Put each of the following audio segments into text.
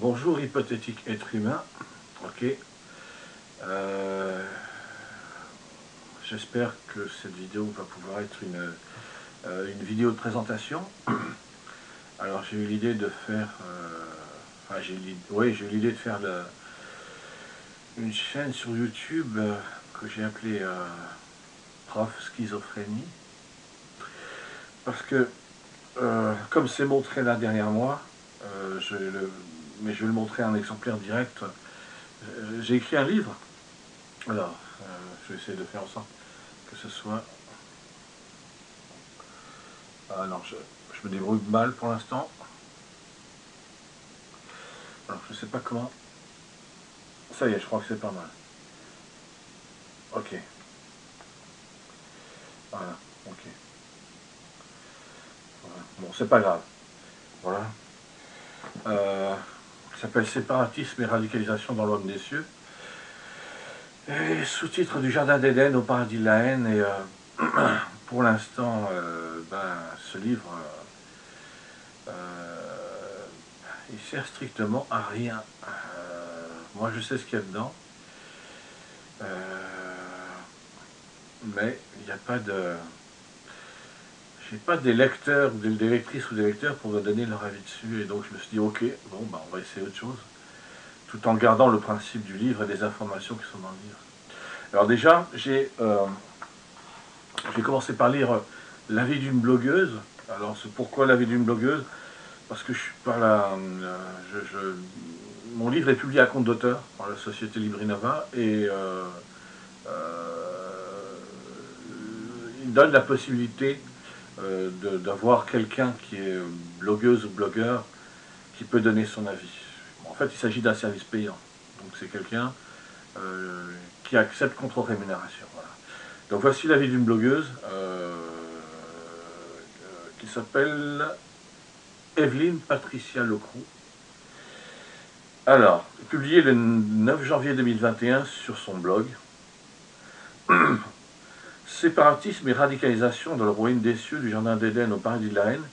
Bonjour hypothétique être humain. Ok. J'espère que cette vidéo va pouvoir être une vidéo de présentation. Alors j'ai eu l'idée de faire, j'ai eu l'idée de faire une chaîne sur YouTube que j'ai appelée Prof Schizophrénie, parce que comme c'est montré là derrière moi, mais je vais le montrer en exemplaire direct. J'ai écrit un livre. Alors, je vais essayer de faire en sorte que ce soit... Ah non, je me débrouille mal pour l'instant. Alors, je sais pas comment... Ça y est, je crois que c'est pas mal. Ok. Voilà, ok. Voilà. Bon, c'est pas grave. Voilà. Ça s'appelle Séparatisme et radicalisation dans l'homme des cieux. Et sous-titre du Jardin d'Éden au paradis de la haine. Et pour l'instant, ce livre... il sert strictement à rien. Moi, je sais ce qu'il y a dedans. Mais il n'y a pas de... J'ai pas des lecteurs, des lectrices ou des lecteurs pour me donner leur avis dessus. Et donc je me suis dit, ok, bon, bah, on va essayer autre chose. Tout en gardant le principe du livre et des informations qui sont dans le livre. Alors déjà, j'ai commencé par lire La vie d'une blogueuse. Alors c'est pourquoi La vie d'une blogueuse? Parce que je suis pas là... mon livre est publié à compte d'auteur par la société Librinova et il donne la possibilité d'avoir quelqu'un qui est blogueuse ou blogueur qui peut donner son avis. En fait, il s'agit d'un service payant. Donc c'est quelqu'un qui accepte contre rémunération. Voilà. Donc voici l'avis d'une blogueuse qui s'appelle Evelyne Patricia Locroux. Alors, publié le 9 janvier 2021 sur son blog. Séparatisme et radicalisation dans le royaume des cieux du Jardin d'Éden au paradis de la haine,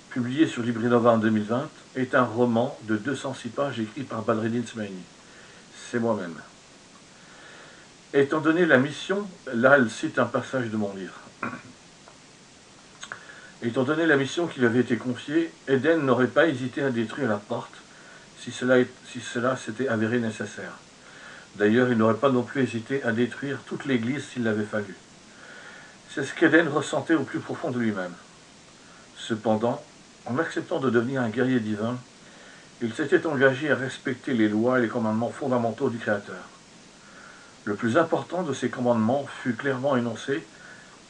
publié sur Librinova en 2020, est un roman de 206 pages écrit par Badreddin Smaini. C'est moi-même. Étant donné la mission, là elle cite un passage de mon livre. Étant donné la mission qui lui avait été confiée, Eden n'aurait pas hésité à détruire la porte si cela s'était avéré nécessaire. D'ailleurs, il n'aurait pas non plus hésité à détruire toute l'église s'il l'avait fallu. C'est ce qu'Eden ressentait au plus profond de lui-même. Cependant, en acceptant de devenir un guerrier divin, il s'était engagé à respecter les lois et les commandements fondamentaux du Créateur. Le plus important de ces commandements fut clairement énoncé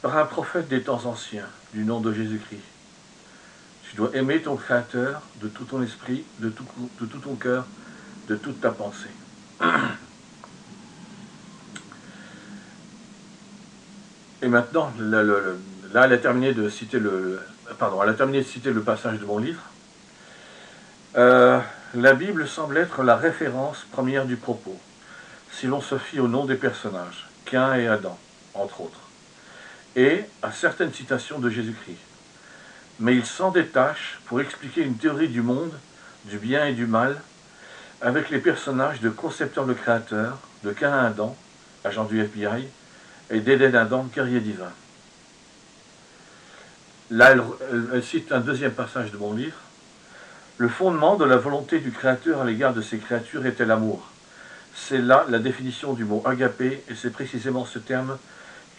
par un prophète des temps anciens, du nom de Jésus-Christ. Tu dois aimer ton Créateur de tout ton esprit, de tout ton cœur, de toute ta pensée. Et maintenant, là, elle a terminé de citer le passage de mon livre. La Bible semble être la référence première du propos, si l'on se fie au nom des personnages, Cain et Adam, entre autres, et à certaines citations de Jésus-Christ. Mais il s'en détache pour expliquer une théorie du monde, du bien et du mal, avec les personnages de concepteur le créateur, de Cain à Adam, agent du FBI, et d'Éden Adam, guerrier divin. Là, elle cite un deuxième passage de mon livre. Le fondement de la volonté du Créateur à l'égard de ses créatures était l'amour. C'est là la définition du mot agapé, et c'est précisément ce terme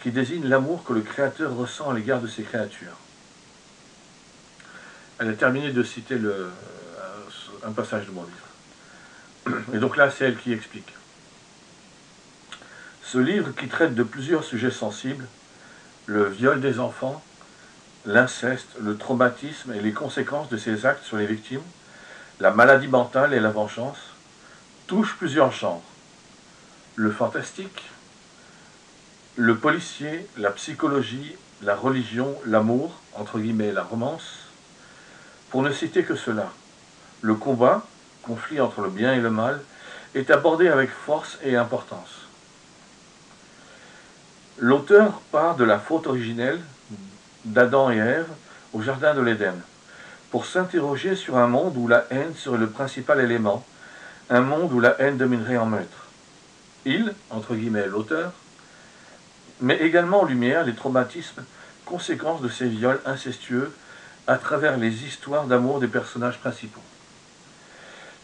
qui désigne l'amour que le Créateur ressent à l'égard de ses créatures. Elle a terminé de citer un passage de mon livre. Et donc là, c'est elle qui explique. Ce livre, qui traite de plusieurs sujets sensibles, le viol des enfants, l'inceste, le traumatisme et les conséquences de ces actes sur les victimes, la maladie mentale et la vengeance, touche plusieurs genres. Le fantastique, le policier, la psychologie, la religion, l'amour, entre guillemets la romance, pour ne citer que cela. Le combat, conflit entre le bien et le mal, est abordé avec force et importance. L'auteur part de la faute originelle d'Adam et Ève au jardin de l'Éden. pour s'interroger sur un monde où la haine serait le principal élément, un monde où la haine dominerait en maître. Il, entre guillemets l'auteur, met également en lumière les traumatismes, conséquences de ces viols incestueux à travers les histoires d'amour des personnages principaux.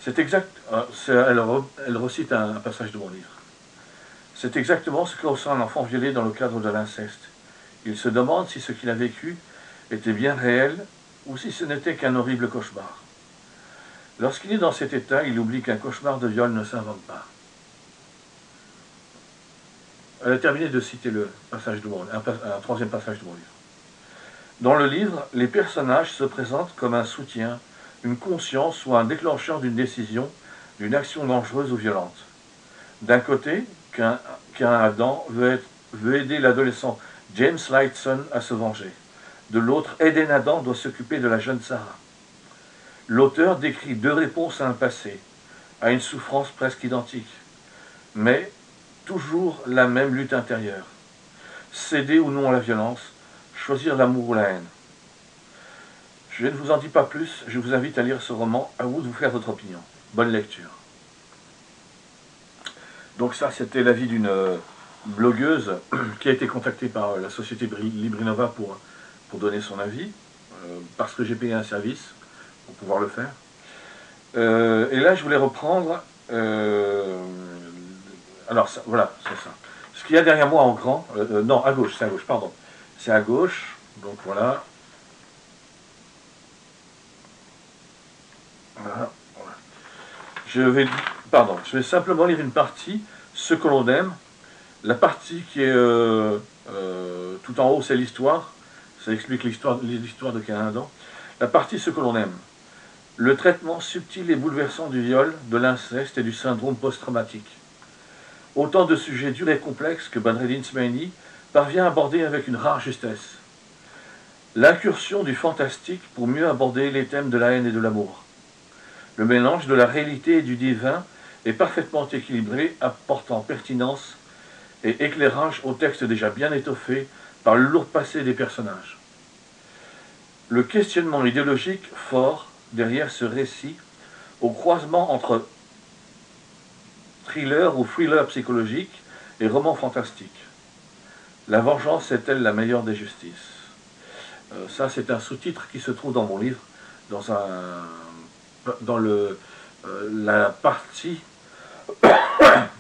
C'est exact, elle recite un passage de mon livre. C'est exactement ce que ressent un enfant violé dans le cadre de l'inceste. Il se demande si ce qu'il a vécu était bien réel ou si ce n'était qu'un horrible cauchemar. Lorsqu'il est dans cet état, il oublie qu'un cauchemar de viol ne s'invente pas. Elle a terminé de citer un troisième passage de mon livre. Dans le livre, les personnages se présentent comme un soutien, une conscience ou un déclencheur d'une décision, d'une action dangereuse ou violente. D'un côté, qu'un Adam veut aider l'adolescent James Lightson à se venger. De l'autre, Eden Adam doit s'occuper de la jeune Sarah. L'auteur décrit deux réponses à un passé, à une souffrance presque identique, mais toujours la même lutte intérieure. Céder ou non à la violence, choisir l'amour ou la haine. Je ne vous en dis pas plus, je vous invite à lire ce roman, à vous de vous faire votre opinion. Bonne lecture. Donc ça, c'était l'avis d'une blogueuse qui a été contactée par la société Librinova pour donner son avis, parce que j'ai payé un service pour pouvoir le faire. Et là, je voulais reprendre... alors, ça, voilà, c'est ça. Ce qu'il y a derrière moi en grand... non, à gauche, c'est à gauche, pardon. C'est à gauche, donc voilà. Voilà. Je vais simplement lire une partie, ce que l'on aime. La partie qui est tout en haut, c'est l'histoire. Ça explique l'histoire de Canaan. La partie, ce que l'on aime. Le traitement subtil et bouleversant du viol, de l'inceste et du syndrome post-traumatique. Autant de sujets durs et complexes que Badreddin Smaini parvient à aborder avec une rare justesse. L'incursion du fantastique pour mieux aborder les thèmes de la haine et de l'amour. Le mélange de la réalité et du divin est parfaitement équilibré, apportant pertinence et éclairage au texte déjà bien étoffé par le lourd passé des personnages. Le questionnement idéologique fort derrière ce récit, au croisement entre thriller ou thriller psychologique et roman fantastique. La vengeance est-elle la meilleure des justices? Ça, c'est un sous-titre qui se trouve dans mon livre, dans la partie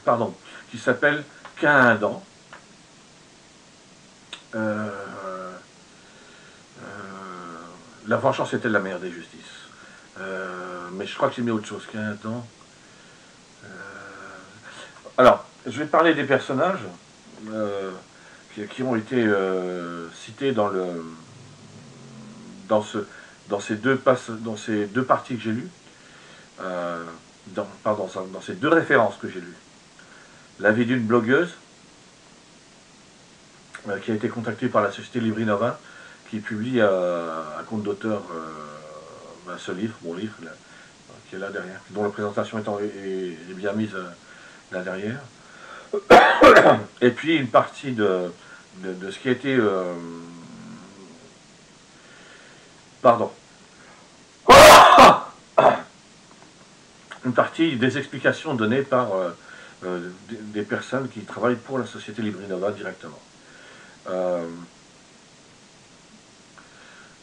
pardon, qui s'appelle Qu'un Adam. La vengeance est-elle la meilleure des justices? Mais je crois que j'ai mis autre chose qu'un Adam. Alors, je vais parler des personnages qui ont été cités dans ces deux parties que j'ai lues, dans ces deux références que j'ai lues. La vie d'une blogueuse qui a été contactée par la société Librinova, qui publie à compte d'auteur ce livre, mon livre, là, qui est là derrière, dont la présentation est bien mise là derrière. Et puis une partie de ce qui a été... une partie des explications données par des personnes qui travaillent pour la société Librinova directement.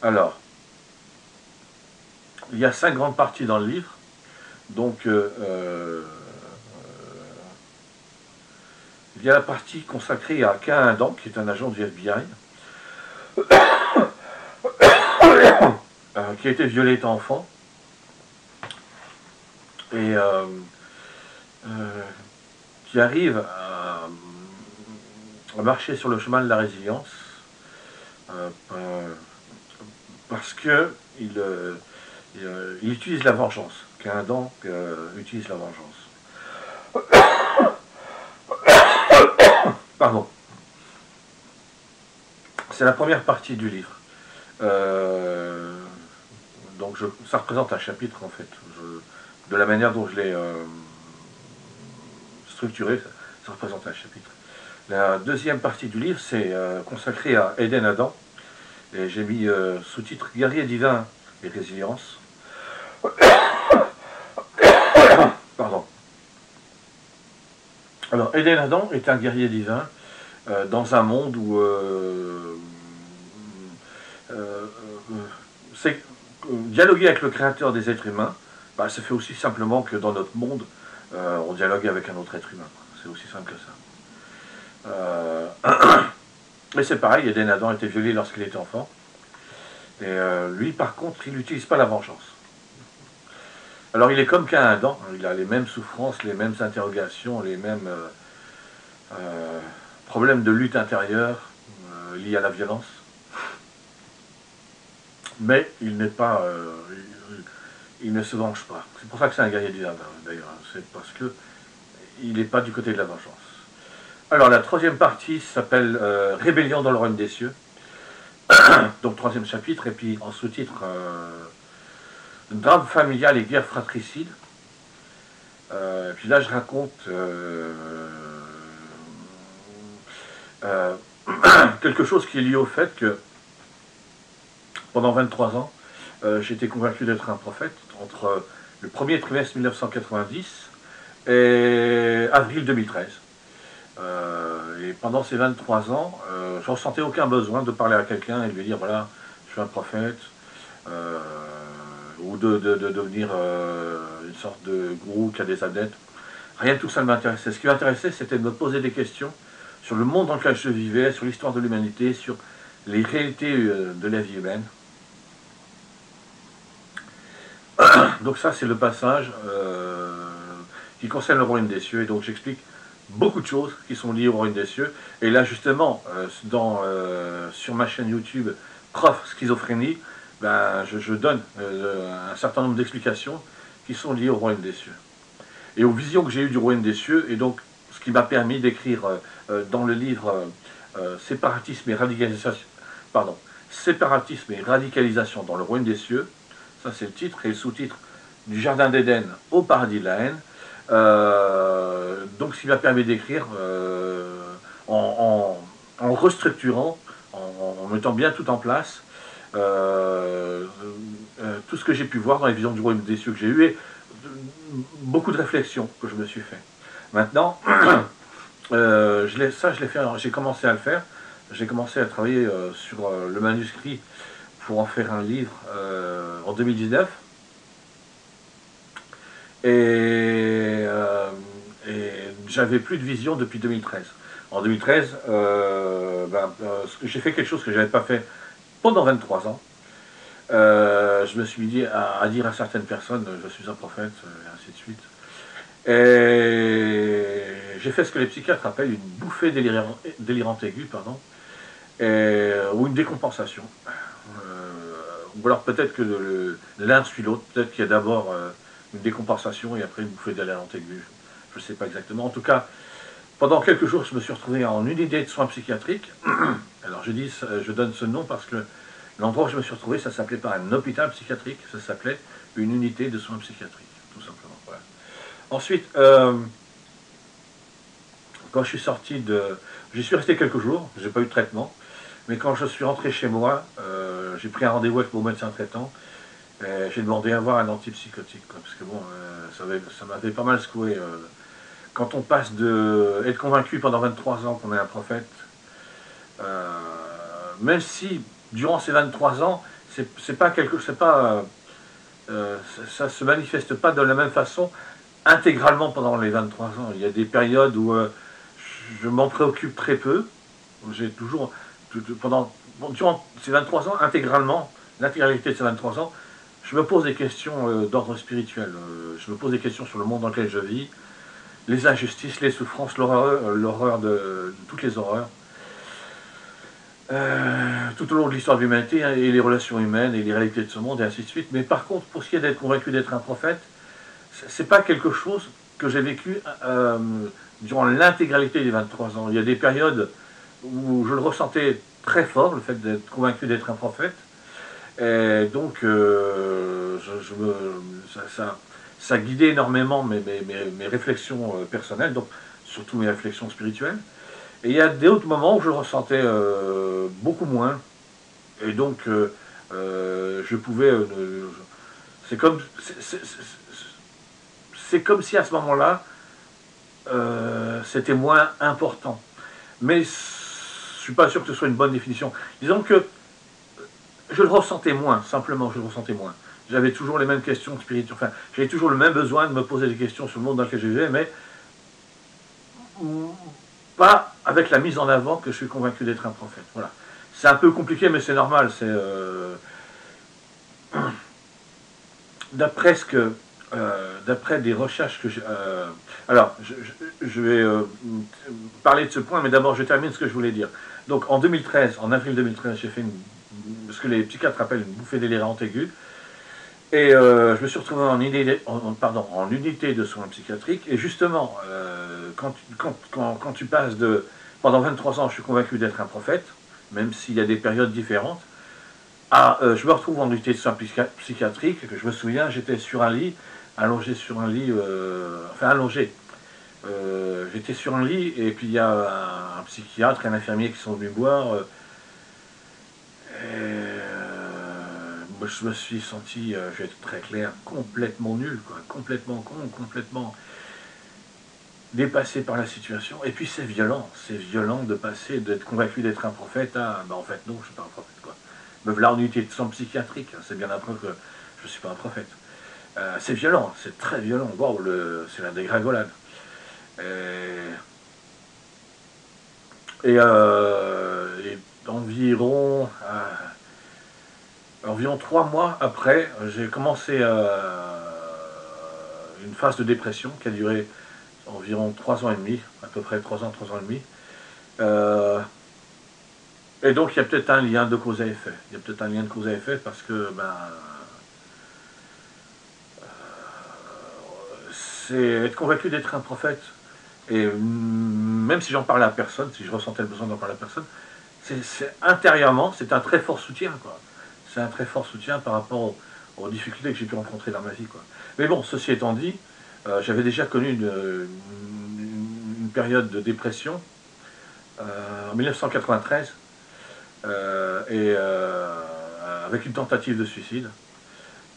Alors, il y a 5 grandes parties dans le livre. Donc, il y a la partie consacrée à Qu'un Adam, qui est un agent du FBI, qui a été violé étant enfant, et qui arrive à marcher sur le chemin de la résilience, parce que il utilise la vengeance. Qu'un Adam utilise la vengeance. Pardon. C'est la première partie du livre. Donc ça représente un chapitre en fait. De la manière dont je l'ai structuré, ça représente un chapitre. La deuxième partie du livre, c'est consacré à Eden Adam. Et j'ai mis sous-titre Guerrier divin et résilience. Pardon. Alors, Eden Adam est un guerrier divin dans un monde où dialoguer avec le créateur des êtres humains, bah, ça fait aussi simplement que dans notre monde, on dialogue avec un autre être humain. C'est aussi simple que ça. Mais c'est pareil, Eden Adam a été violé lorsqu'il était enfant. Et lui, par contre, il n'utilise pas la vengeance. Alors, il est comme qu'un Adam, il a les mêmes souffrances, les mêmes interrogations, les mêmes problèmes de lutte intérieure liés à la violence. Mais il n'est pas, il ne se venge pas. C'est pour ça que c'est un guerrier divin, d'ailleurs. C'est parce que il n'est pas du côté de la vengeance. Alors, la troisième partie s'appelle Rébellion dans le royaume des cieux. Donc, troisième chapitre, et puis en sous-titre, drame familial et guerre fratricide. Et puis là, je raconte quelque chose qui est lié au fait que pendant 23 ans, j'ai été convaincu d'être un prophète entre le premier trimestre 1990 et avril 2013. Et pendant ces 23 ans, je ne ressentais aucun besoin de parler à quelqu'un et de lui dire voilà, je suis un prophète, ou de devenir une sorte de gourou qui a des adeptes. Rien de tout ça ne m'intéressait. Ce qui m'intéressait, c'était de me poser des questions sur le monde dans lequel je vivais, sur l'histoire de l'humanité, sur les réalités de la vie humaine. Donc ça, c'est le passage qui concerne le royaume des cieux. Et donc j'explique beaucoup de choses qui sont liées au royaume des cieux. Et là, justement, sur ma chaîne YouTube, Prof Schizophrénie, ben, je donne un certain nombre d'explications qui sont liées au royaume des cieux. Et aux visions que j'ai eues du royaume des cieux, et donc ce qui m'a permis d'écrire dans le livre Séparatisme et radicalisation dans le royaume des cieux, ça c'est le titre, et le sous-titre du Jardin d'Éden au paradis de la haine. Donc ce qui m'a permis d'écrire en restructurant, en mettant bien tout en place, tout ce que j'ai pu voir dans les visions du royaume des cieux que j'ai eues, et beaucoup de réflexions que je me suis fait. Maintenant, j'ai commencé à le faire. J'ai commencé à travailler sur le manuscrit pour en faire un livre en 2019. Et j'avais plus de vision depuis 2013. En 2013, j'ai fait quelque chose que je n'avais pas fait pendant 23 ans. Je me suis dit à dire à certaines personnes, je suis un prophète, et ainsi de suite. Et j'ai fait ce que les psychiatres appellent une bouffée délirante aiguë, ou une décompensation. Ou alors peut-être que l'un suit l'autre, peut-être qu'il y a d'abord une décompensation et après une bouffée délirante aiguë. Je ne sais pas exactement. En tout cas, pendant quelques jours, je me suis retrouvé en unité de soins psychiatriques. Alors je donne ce nom parce que l'endroit où je me suis retrouvé, ça ne s'appelait pas un hôpital psychiatrique, ça s'appelait une unité de soins psychiatriques, tout simplement. Voilà. Ensuite, quand je suis sorti j'y suis resté quelques jours, je n'ai pas eu de traitement, mais quand je suis rentré chez moi, j'ai pris un rendez-vous avec mon médecin traitant, j'ai demandé à voir un antipsychotique, parce que bon, ça m'avait pas mal secoué. Quand on passe d'être convaincu pendant 23 ans qu'on est un prophète, même si durant ces 23 ans, ça se manifeste pas de la même façon intégralement pendant les 23 ans. Il y a des périodes où je m'en préoccupe très peu. J'ai toujours, durant ces 23 ans, intégralement, l'intégralité de ces 23 ans, je me pose des questions d'ordre spirituel. Je me pose des questions sur le monde dans lequel je vis, les injustices, les souffrances, l'horreur de toutes les horreurs. Tout au long de l'histoire de l'humanité, et les relations humaines et les réalités de ce monde et ainsi de suite. Mais par contre, pour ce qui est d'être convaincu d'être un prophète, c'est pas quelque chose que j'ai vécu durant l'intégralité des 23 ans. Il y a des périodes où je le ressentais très fort, le fait d'être convaincu d'être un prophète. Et donc, ça guidait énormément mes réflexions personnelles, donc surtout mes réflexions spirituelles. Et il y a d'autres moments où je le ressentais beaucoup moins. Et donc, Je pouvais... c'est comme, c'est comme si à ce moment-là, c'était moins important. Mais je ne suis pas sûr que ce soit une bonne définition. Disons que je le ressentais moins, simplement, je le ressentais moins. J'avais toujours les mêmes questions spirituelles, enfin, j'avais toujours le même besoin de me poser des questions sur le monde dans lequel je vivais, mais pas avec la mise en avant que je suis convaincu d'être un prophète. Voilà. C'est un peu compliqué, mais c'est normal. C'est d'après ce que, d'après des recherches que j'ai. Alors, je vais parler de ce point, mais d'abord, je termine ce que je voulais dire. Donc, en 2013, en avril 2013, j'ai fait ce que les psychiatres appellent une bouffée délirante aiguë. Et je me suis retrouvé en unité de soins psychiatriques. Et justement, quand tu passes de... Pendant 23 ans, je suis convaincu d'être un prophète, même s'il y a des périodes différentes. Je me retrouve en unité de soins psychiatriques. Je me souviens, j'étais sur un lit, allongé sur un lit... enfin, allongé. J'étais sur un lit, et puis il y a un psychiatre et un infirmier qui sont venus me voir. Je me suis senti, je vais être très clair, complètement nul, quoi, complètement con, complètement dépassé par la situation. Et puis c'est violent de passer, d'être convaincu d'être un prophète à, en fait non, je ne suis pas un prophète, quoi. Me voilà en unité de soins psychiatrique, c'est bien après que je ne suis pas un prophète. C'est violent, c'est très violent, wow, c'est la dégringolade. Et environ 3 mois après, j'ai commencé une phase de dépression qui a duré environ 3 ans et demi, à peu près 3 ans et demi. Et donc il y a peut-être un lien de cause à effet. Il y a peut-être un lien de cause à effet parce que c'est être convaincu d'être un prophète. Et même si j'en parlais à personne, si je ressentais le besoin d'en parler à personne, intérieurement, c'est un très fort soutien, quoi. C'est un très fort soutien par rapport aux difficultés que j'ai pu rencontrer dans ma vie, quoi. Mais bon, ceci étant dit, j'avais déjà connu une période de dépression en 1993, avec une tentative de suicide.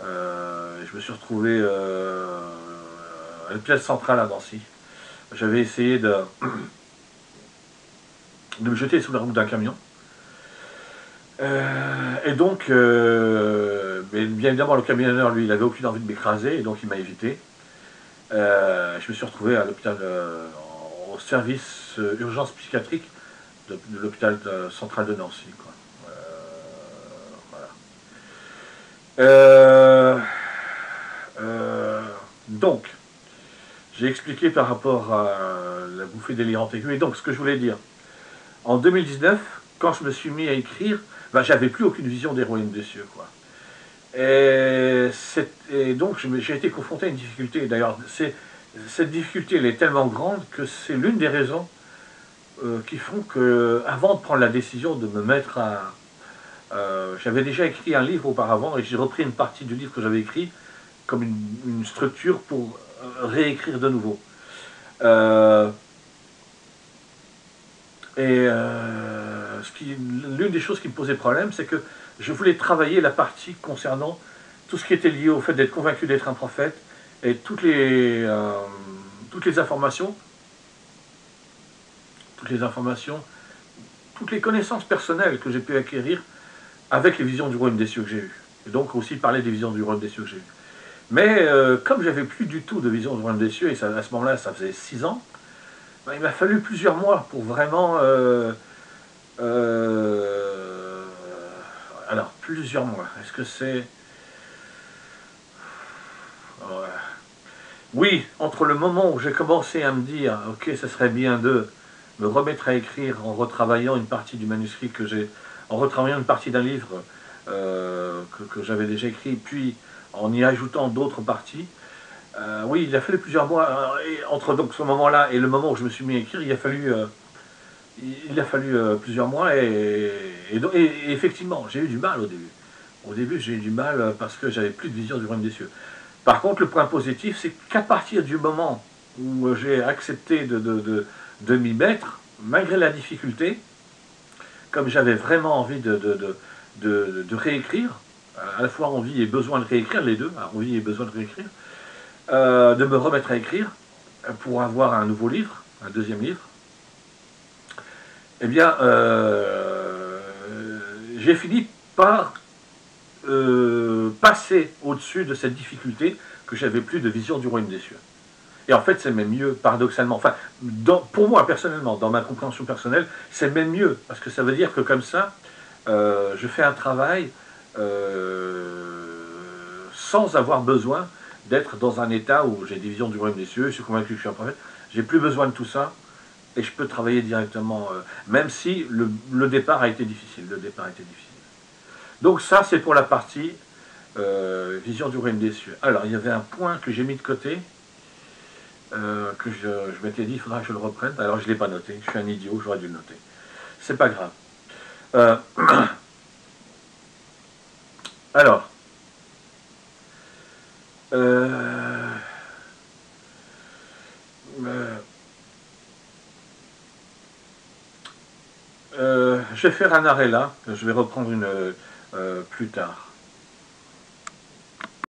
Je me suis retrouvé à l'hôpital central à Nancy. J'avais essayé de me jeter sous la roue d'un camion. Et donc, bien évidemment, le camionneur, lui, il n'avait aucune envie de m'écraser, et donc il m'a évité. Je me suis retrouvé à l'hôpital, au service urgence psychiatrique de l'hôpital central de Nancy, quoi. Voilà. Donc, j'ai expliqué par rapport à la bouffée délirante aiguë. Et donc, ce que je voulais dire, en 2019, quand je me suis mis à écrire, j'avais plus aucune vision des royaumes des cieux, quoi. Et donc, j'ai été confronté à une difficulté. D'ailleurs, cette difficulté, elle est tellement grande que c'est l'une des raisons qui font que, avant de prendre la décision de me mettre à... j'avais déjà écrit un livre auparavant, et j'ai repris une partie du livre que j'avais écrit comme une structure pour réécrire de nouveau. L'une des choses qui me posait problème, c'est que je voulais travailler la partie concernant tout ce qui était lié au fait d'être convaincu d'être un prophète, et toutes les informations, toutes les connaissances personnelles que j'ai pu acquérir avec les visions du royaume des cieux que j'ai eues. Et donc aussi parler des visions du royaume des cieux que j'ai eues. Mais comme j'avais plus du tout de vision du royaume des cieux, et ça, à ce moment-là, ça faisait 6 ans, il m'a fallu plusieurs mois pour vraiment... alors, plusieurs mois. Est-ce que c'est... Oui, entre le moment où j'ai commencé à me dire « Ok, ça serait bien de me remettre à écrire en retravaillant une partie du manuscrit que j'ai... en retravaillant une partie d'un livre que j'avais déjà écrit, puis en y ajoutant d'autres parties. Oui, il a fallu plusieurs mois. Et entre donc ce moment-là et le moment où je me suis mis à écrire, il a fallu plusieurs mois. Et effectivement, j'ai eu du mal au début. Au début, j'ai eu du mal parce que j'avais plus de vision du royaume des cieux. Par contre, le point positif, c'est qu'à partir du moment où j'ai accepté de m'y mettre, malgré la difficulté, comme j'avais vraiment envie de réécrire, à la fois envie et besoin de réécrire, les deux, envie et besoin de réécrire, de me remettre à écrire pour avoir un nouveau livre, un deuxième livre, eh bien, j'ai fini par passer au-dessus de cette difficulté que j'avais plus de vision du royaume des cieux. Et en fait, c'est même mieux, paradoxalement. Enfin, pour moi, personnellement, dans ma compréhension personnelle, c'est même mieux. Parce que ça veut dire que comme ça, je fais un travail sans avoir besoin d'être dans un état où j'ai des visions du royaume des cieux, je suis convaincu que je suis un prophète. J'ai plus besoin de tout ça. Et je peux travailler directement, même si le départ a été difficile. Le départ a été difficile. Donc ça, c'est pour la partie vision du royaume des cieux. Alors, il y avait un point que j'ai mis de côté, que je m'étais dit, il faudra que je le reprenne. Alors, je ne l'ai pas noté. Je suis un idiot, j'aurais dû le noter. C'est pas grave. Euh, alors, euh, je vais faire un arrêt là. Je vais reprendre une plus tard.